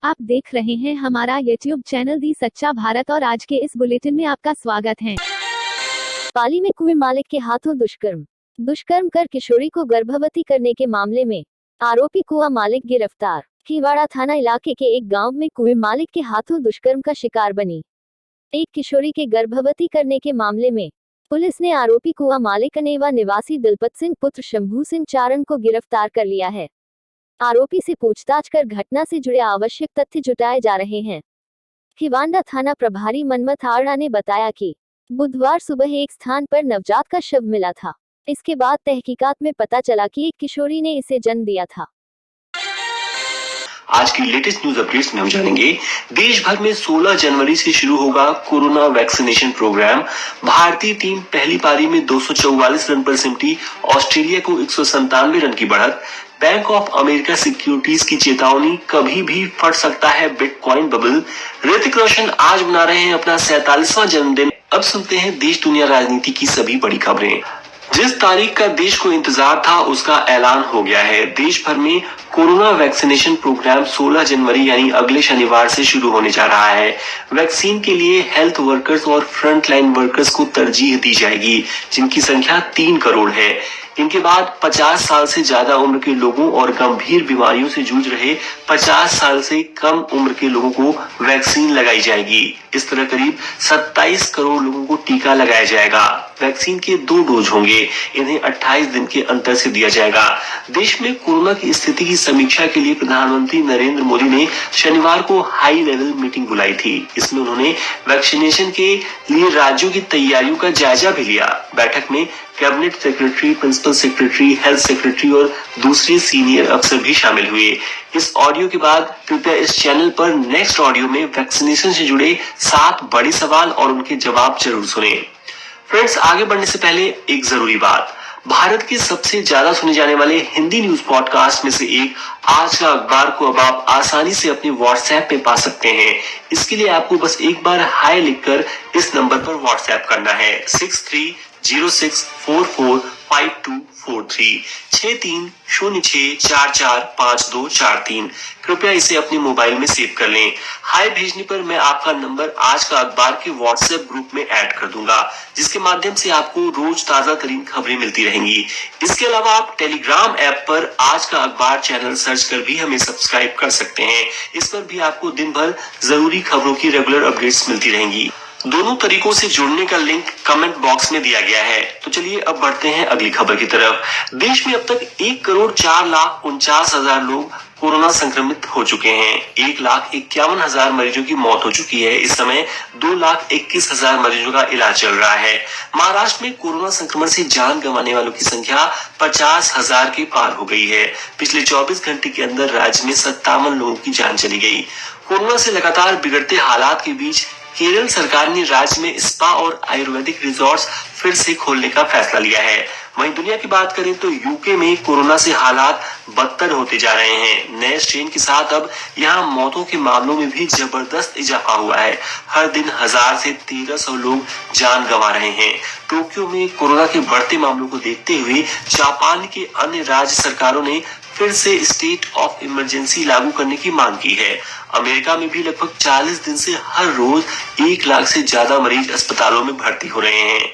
आप देख रहे हैं हमारा YouTube चैनल दी सच्चा भारत और आज के इस बुलेटिन में आपका स्वागत है। पाली में कुएं मालिक के हाथों दुष्कर्म कर किशोरी को गर्भवती करने के मामले में आरोपी कुआं मालिक गिरफ्तार। खीवाड़ा थाना इलाके के एक गांव में कुएं मालिक के हाथों दुष्कर्म का शिकार बनी एक किशोरी के गर्भवती करने के मामले में पुलिस ने आरोपी कुआं मालिक अनेवा निवासी दिलपत सिंह पुत्र शंभू सिंह चारण को गिरफ्तार कर लिया है। आरोपी से पूछताछ कर घटना से जुड़े आवश्यक तथ्य जुटाए जा रहे हैं। खीवाड़ा थाना प्रभारी मनमथ आड़ा ने बताया कि बुधवार सुबह एक स्थान पर नवजात का शव मिला था। इसके बाद तहकीकात में पता चला कि एक किशोरी ने इसे जन्म दिया था। आज की लेटेस्ट न्यूज अपडेट्स में हम जानेंगे, देश भर में 16 जनवरी से शुरू होगा कोरोना वैक्सीनेशन प्रोग्राम। भारतीय टीम पहली पारी में 244 रन पर सिमटी ऑस्ट्रेलिया को 197 रन की बढ़त। बैंक ऑफ अमेरिका सिक्योरिटीज की चेतावनी, कभी भी फट सकता है बिटकॉइन बबल। ऋतिक रोशन आज मना रहे हैं अपना 47वां जन्मदिन। अब सुनते हैं देश दुनिया राजनीति की सभी बड़ी खबरें। जिस तारीख का देश को इंतजार था उसका ऐलान हो गया है। देश भर में कोरोना वैक्सीनेशन प्रोग्राम 16 जनवरी यानी अगले शनिवार से शुरू होने जा रहा है। वैक्सीन के लिए हेल्थ वर्कर्स और फ्रंट लाइन वर्कर्स को तरजीह दी जाएगी, जिनकी संख्या 3 करोड़ है। इनके बाद 50 साल से ज्यादा उम्र के लोगों और गंभीर बीमारियों से जूझ रहे 50 साल से कम उम्र के लोगों को वैक्सीन लगाई जाएगी। इस तरह करीब 27 करोड़ लोगों को टीका लगाया जाएगा। वैक्सीन के 2 डोज होंगे। इन्हें 28 दिन के अंतर से दिया जाएगा। देश में कोरोना की स्थिति की समीक्षा के लिए प्रधानमंत्री नरेंद्र मोदी ने शनिवार को हाई लेवल मीटिंग बुलाई थी। इसमें उन्होंने वैक्सीनेशन के लिए राज्यों की तैयारियों का जायजा भी लिया। बैठक में cabinet secretary, principal secretary, health secretary और दूसरे सीनियर अफसर भी शामिल हुए। इस ऑडियो के बाद कृपया इस चैनल पर नेक्स्ट ऑडियो में वैक्सीनेशन से जुड़े 7 बड़े सवाल और उनके जवाब जरूर सुने। फ्रेंड्स, आगे बढ़ने से पहले एक जरूरी बात, भारत के सबसे ज्यादा सुने जाने वाले हिंदी न्यूज पॉडकास्ट में से एक आज का अखबार को अब आप आसानी से अपने व्हाट्सएप पे पा सकते हैं। इसके लिए आपको बस एक बार हाय लिखकर इस नंबर पर व्हाट्सएप करना है 6306445243 6306445243। कृपया इसे अपने मोबाइल में सेव कर लें। हाय भेजने पर मैं आपका नंबर आज का अखबार के व्हाट्सएप ग्रुप में ऐड कर दूंगा, जिसके माध्यम से आपको रोज ताजा तरीन खबरें मिलती रहेंगी। इसके अलावा आप टेलीग्राम ऐप पर आज का अखबार चैनल सर्च कर भी हमें सब्सक्राइब कर सकते हैं। इस पर भी आपको दिन भर जरूरी खबरों की रेगुलर अपडेट्स मिलती रहेंगी। दोनों तरीकों से जुड़ने का लिंक कमेंट बॉक्स में दिया गया है। तो चलिए अब बढ़ते हैं अगली खबर की तरफ। देश में अब तक 1,04,49,000 लोग कोरोना संक्रमित हो चुके हैं। 1,51,000 मरीजों की मौत हो चुकी है। इस समय 2,21,000 मरीजों का इलाज चल रहा है। महाराष्ट्र में कोरोना संक्रमण से जान गंवाने वालों की संख्या 50,000 के पार हो गई है। पिछले 24 घंटे के अंदर राज्य में 57 लोगों की जान चली गई। कोरोना से लगातार बिगड़ते हालात के बीच केरल सरकार ने राज्य में स्पा और आयुर्वेदिक रिजॉर्ट्स फिर से खोलने का फैसला लिया है। वहीं दुनिया की बात करें तो यूके में कोरोना से हालात बदतर होते जा रहे हैं। नए स्ट्रेन के साथ अब यहाँ मौतों के मामलों में भी जबरदस्त इजाफा हुआ है। हर दिन 1000 से 1300 लोग जान गंवा रहे हैं। टोक्यो में कोरोना के बढ़ते मामलों को देखते हुए जापान के अन्य राज्य सरकारों ने फिर से स्टेट ऑफ इमरजेंसी लागू करने की मांग की है। अमेरिका में भी लगभग 40 दिन से हर रोज 1 लाख से ज्यादा मरीज अस्पतालों में भर्ती हो रहे हैं।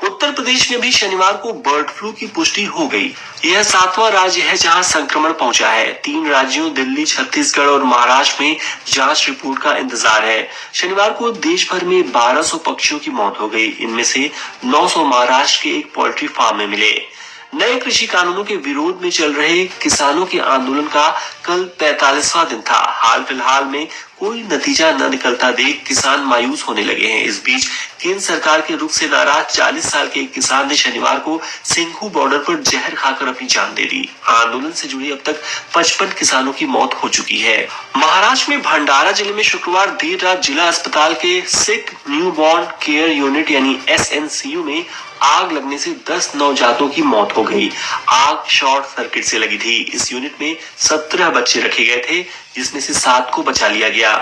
उत्तर प्रदेश में भी शनिवार को बर्ड फ्लू की पुष्टि हो गई। यह 7वां राज्य है जहां संक्रमण पहुंचा है। 3 राज्यों दिल्ली, छत्तीसगढ़ और महाराष्ट्र में जांच रिपोर्ट का इंतजार है। शनिवार को देश भर में 1200 पक्षियों की मौत हो गई। इनमें से 900 महाराष्ट्र के एक पोल्ट्री फार्म में मिले। नए कृषि कानूनों के विरोध में चल रहे किसानों के आंदोलन का कल 45वां दिन था। हाल फिलहाल में कोई नतीजा न निकलता देख किसान मायूस होने लगे हैं। इस बीच केंद्र सरकार के रुख से नाराज 40 साल के एक किसान ने शनिवार को सिंघू बॉर्डर पर जहर खाकर अपनी जान दे दी। आंदोलन से जुड़ी अब तक 55 किसानों की मौत हो चुकी है। महाराष्ट्र में भंडारा जिले में शुक्रवार देर रात जिला अस्पताल के सिक न्यूबॉर्न केयर यूनिट यानी SNCU में आग लगने से 10 नवजातों की मौत हो गई। आग शॉर्ट सर्किट से लगी थी। इस यूनिट में 17 बच्चे रखे गए थे, जिसमें से 7 को बचा लिया गया।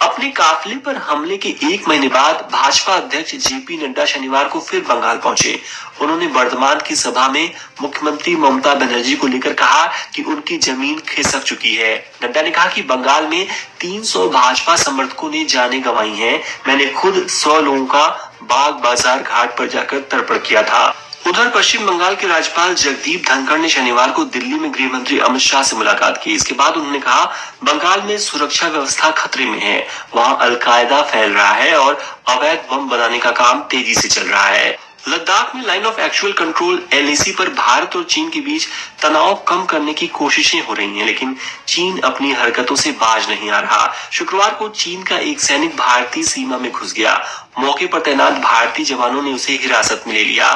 अपने काफिले पर हमले के 1 महीने बाद भाजपा अध्यक्ष जेपी नड्डा शनिवार को फिर बंगाल पहुंचे। उन्होंने बर्धमान की सभा में मुख्यमंत्री ममता बनर्जी को लेकर कहा कि उनकी जमीन खिसक चुकी है। नड्डा ने कहा कि बंगाल में 300 भाजपा समर्थकों ने जानें गंवाई हैं। मैंने खुद 100 लोगों का बाग बाजार घाट पर जाकर तर्पण किया था। उधर पश्चिम बंगाल के राज्यपाल जगदीप धनखड़ ने शनिवार को दिल्ली में गृह मंत्री अमित शाह से मुलाकात की। इसके बाद उन्होंने कहा, बंगाल में सुरक्षा व्यवस्था खतरे में है। वहां अलकायदा फैल रहा है और अवैध बम बनाने का काम तेजी से चल रहा है। लद्दाख में line of actual control LAC पर भारत और चीन के बीच तनाव कम करने की कोशिशें हो रही हैं, लेकिन चीन अपनी हरकतों से बाज नहीं आ रहा। शुक्रवार को चीन का एक सैनिक भारतीय सीमा में घुस गया। मौके पर तैनात भारतीय जवानों ने उसे हिरासत में ले लिया।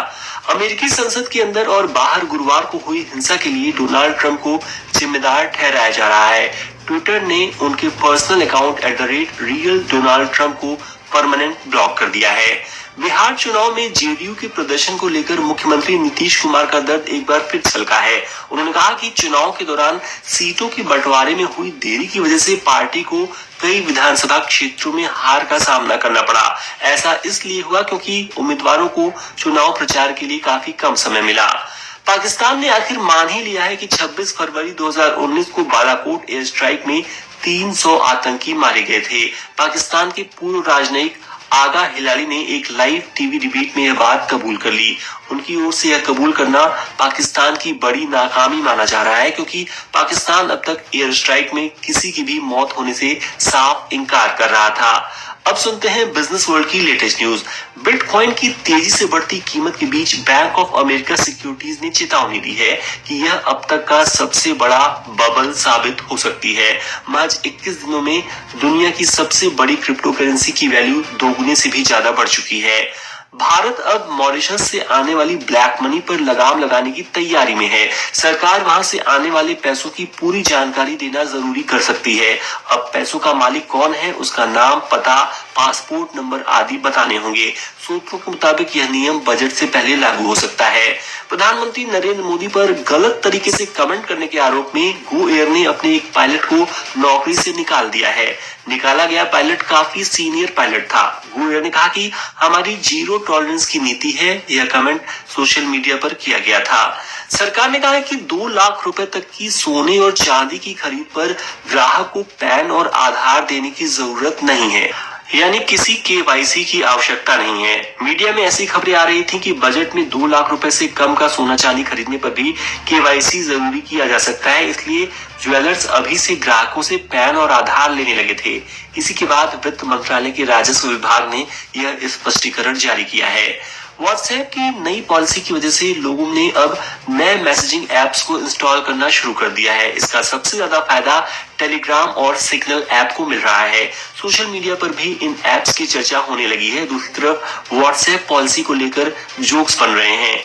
अमेरिकी संसद के अंदर और बाहर गुरुवार को हुई हिंसा के लिए डोनाल्ड ट्रंप को जिम्मेदार ठहराया जा रहा है। ट्विटर ने उनके personal account @real Donald Trump को परमानेंट ब्लॉक कर दिया है। बिहार चुनाव में JDU के प्रदर्शन को लेकर मुख्यमंत्री नीतीश कुमार का दर्द एक बार फिर छलका है। उन्होंने कहा कि चुनाव के दौरान सीटों के बंटवारे में हुई देरी की वजह से पार्टी को कई विधानसभा क्षेत्रों में हार का सामना करना पड़ा। ऐसा इसलिए हुआ क्योंकि उम्मीदवारों को चुनाव प्रचार के लिए काफी कम समय मिला। पाकिस्तान ने आखिर मान ही लिया है कि 26 फरवरी 2019 को बालाकोट एयर स्ट्राइक में 300 आतंकी मारे गए थे। पाकिस्तान के पूर्व राजनयिक आगा हिलाली ने एक लाइव टीवी डिबेट में यह बात कबूल कर ली। उनकी ओर से यह कबूल करना पाकिस्तान की बड़ी नाकामी माना जा रहा है, क्योंकि पाकिस्तान अब तक एयर स्ट्राइक में किसी की भी मौत होने से साफ इनकार कर रहा था। अब सुनते हैं बिजनेस वर्ल्ड की लेटेस्ट न्यूज। बिटकॉइन की तेजी से बढ़ती कीमत के बीच बैंक ऑफ अमेरिका सिक्योरिटीज ने चेतावनी दी है कि यह अब तक का सबसे बड़ा बबल साबित हो सकती है। महज 21 दिनों में दुनिया की सबसे बड़ी क्रिप्टो करेंसी की वैल्यू दोगुने से भी ज्यादा बढ़ चुकी है। भारत अब मॉरिशस से आने वाली ब्लैक मनी पर लगाम लगाने की तैयारी में है। सरकार वहां से आने वाले पैसों की पूरी जानकारी देना जरूरी कर सकती है। अब पैसों का मालिक कौन है, उसका नाम, पता, पासपोर्ट नंबर आदि बताने होंगे। सूत्रों के मुताबिक यह नियम बजट से पहले लागू हो सकता है। प्रधानमंत्री नरेंद्र मोदी पर गलत तरीके से कमेंट करने के आरोप में गो एयर ने अपने एक पायलट को नौकरी से निकाल दिया है। निकाला गया पायलट काफी सीनियर पायलट था। गो एयर ने कहा कि हमारी जीरो टॉलरेंस की नीति है। यह कमेंट सोशल मीडिया पर किया गया था। सरकार ने कहा है कि 2 लाख रुपए तक की सोने और चांदी की खरीद पर ग्राहक को पैन और आधार देने की जरूरत नहीं है, यानी किसी KYC की आवश्यकता नहीं है। मीडिया में ऐसी खबरें आ रही थी कि बजट में 2 लाख रुपए से कम का सोना चांदी खरीदने पर भी KYC जरूरी किया जा सकता है। इसलिए ज्वेलर्स अभी से ग्राहकों से पैन और आधार लेने लगे थे। इसी के बाद वित्त मंत्रालय के राजस्व विभाग ने यह स्पष्टीकरण जारी किया है। व्हाट्सएप की नई पॉलिसी की वजह से लोगों ने अब नए मैसेजिंग एप्स को इंस्टॉल करना शुरू कर दिया है। इसका सबसे ज्यादा फायदा टेलीग्राम और सिग्नल ऐप को मिल रहा है। सोशल मीडिया पर भी इन ऐप्स की चर्चा होने लगी है। दूसरी तरफ व्हाट्सएप पॉलिसी को लेकर जोक्स बन रहे हैं।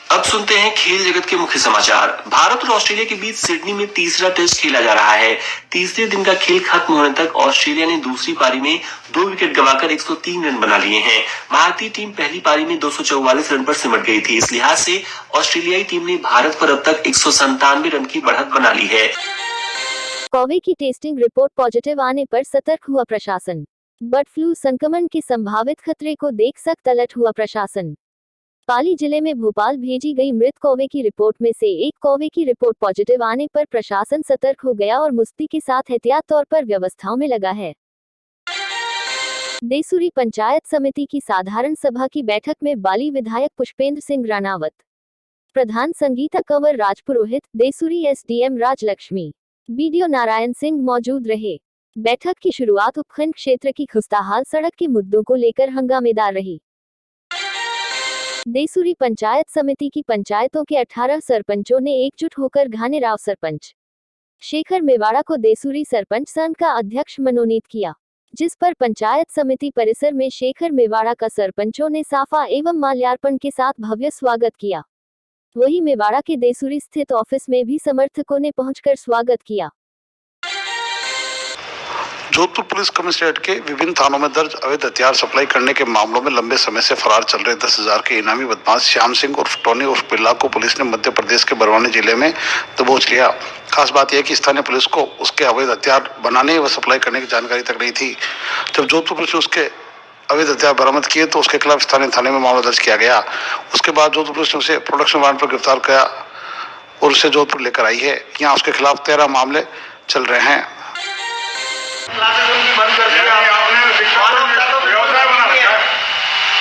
अब सुनते हैं खेल जगत के मुख्य समाचार। भारत और ऑस्ट्रेलिया के बीच सिडनी में तीसरा टेस्ट खेला जा रहा है। तीसरे दिन का खेल खत्म होने तक ऑस्ट्रेलिया ने दूसरी पारी में 2 विकेट गंवाकर 103 रन बना लिए हैं। भारतीय टीम पहली पारी में 244 रन पर सिमट गई थी। इस लिहाज से ऑस्ट्रेलियाई टीम ने भारत पर अब तक 197 रन की बढ़त बना ली है। कौवे की टेस्टिंग रिपोर्ट पॉजिटिव आने पर सतर्क हुआ प्रशासन। बर्ड फ्लू संक्रमण के संभावित खतरे को देख सख्त अलर्ट हुआ प्रशासन। पाली जिले में भोपाल भेजी गई मृत कौवे की रिपोर्ट में से एक कौवे की रिपोर्ट पॉजिटिव आने पर प्रशासन सतर्क हो गया और मुस्ती के साथ एहतियात तौर पर व्यवस्थाओं में लगा है। देसूरी पंचायत समिति की साधारण सभा की बैठक में बाली विधायक पुष्पेंद्र सिंह राणावत, प्रधान संगीता कंवर राजपुरोहित, देसूरी SDM राजलक्ष्मी, BDO नारायण सिंह मौजूद रहे। बैठक की शुरुआत उपखंड क्षेत्र की खुस्ताहाल सड़क के मुद्दों को लेकर हंगामेदार रही। देसूरी पंचायत समिति की पंचायतों के 18 सरपंचों ने एकजुट होकर घानेराव सरपंच शेखर मेवाड़ा को देसूरी सरपंच संघ का अध्यक्ष मनोनीत किया, जिस पर पंचायत समिति परिसर में शेखर मेवाड़ा का सरपंचों ने साफा एवं माल्यार्पण के साथ भव्य स्वागत किया। वहीं मेवाड़ा के देसूरी स्थित ऑफिस में भी समर्थकों ने पहुंचकर स्वागत किया। जोधपुर पुलिस कमिश्नरेट के विभिन्न थानों में दर्ज अवैध हथियार सप्लाई करने के मामलों में लंबे समय से फरार चल रहे 10,000 के इनामी बदमाश श्याम सिंह उर्फ टोनी उर्फ बिल्ला को पुलिस ने मध्य प्रदेश के बरवानी जिले में दबोच लिया। खास बात यह कि स्थानीय पुलिस को उसके अवैध हथियार बनाने व सप्लाई करने की जानकारी तक नहीं थी। जब जोधपुर पुलिस ने उसके अवैध हथियार बरामद किए तो उसके खिलाफ स्थानीय थाने में मामला दर्ज किया गया। उसके बाद जोधपुर पुलिस ने उसे प्रोडक्शन वारंट पर गिरफ्तार किया और उसे जोधपुर लेकर आई है। यहाँ उसके खिलाफ 13 मामले चल रहे हैं।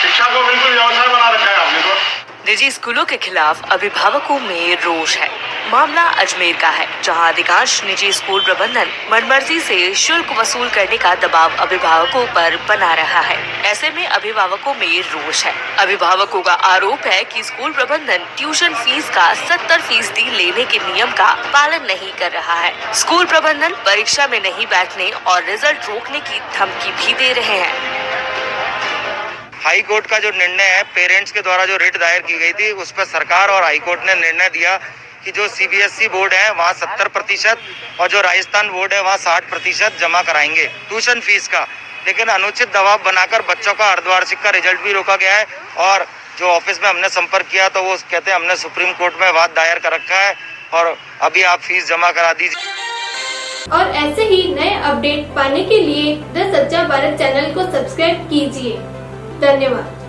शिक्षा को बिल्कुल व्यवसाय बना रखा है आपने तो। निजी स्कूलों के खिलाफ अभिभावकों में रोष है। मामला अजमेर का है, जहां अधिकांश निजी स्कूल प्रबंधन मनमर्जी से शुल्क वसूल करने का दबाव अभिभावकों पर बना रहा है। ऐसे में अभिभावकों में रोष है। अभिभावकों का आरोप है कि स्कूल प्रबंधन ट्यूशन फीस का 70% लेने के नियम का पालन नहीं कर रहा है। स्कूल प्रबंधन परीक्षा में नहीं बैठने और रिजल्ट रोकने की धमकी भी दे रहे हैं। हाई कोर्ट का जो निर्णय है, पेरेंट्स के द्वारा जो रिट दायर की गई थी, उस पर सरकार और हाई कोर्ट ने निर्णय दिया कि जो सीबीएसई बोर्ड है वहाँ 70% और जो राजस्थान बोर्ड है वहाँ 60% जमा कराएंगे ट्यूशन फीस का। लेकिन अनुचित दबाव बनाकर बच्चों का अर्धवार्षिक का रिजल्ट भी रोका गया है और जो ऑफिस में हमने संपर्क किया तो वो कहते हैं हमने सुप्रीम कोर्ट में वाद दायर कर रखा है और अभी आप फीस जमा करा दीजिए। और ऐसे ही नए अपडेट पाने के लिए द सच्चा भारत चैनल को सब्सक्राइब कीजिए। धन्यवाद।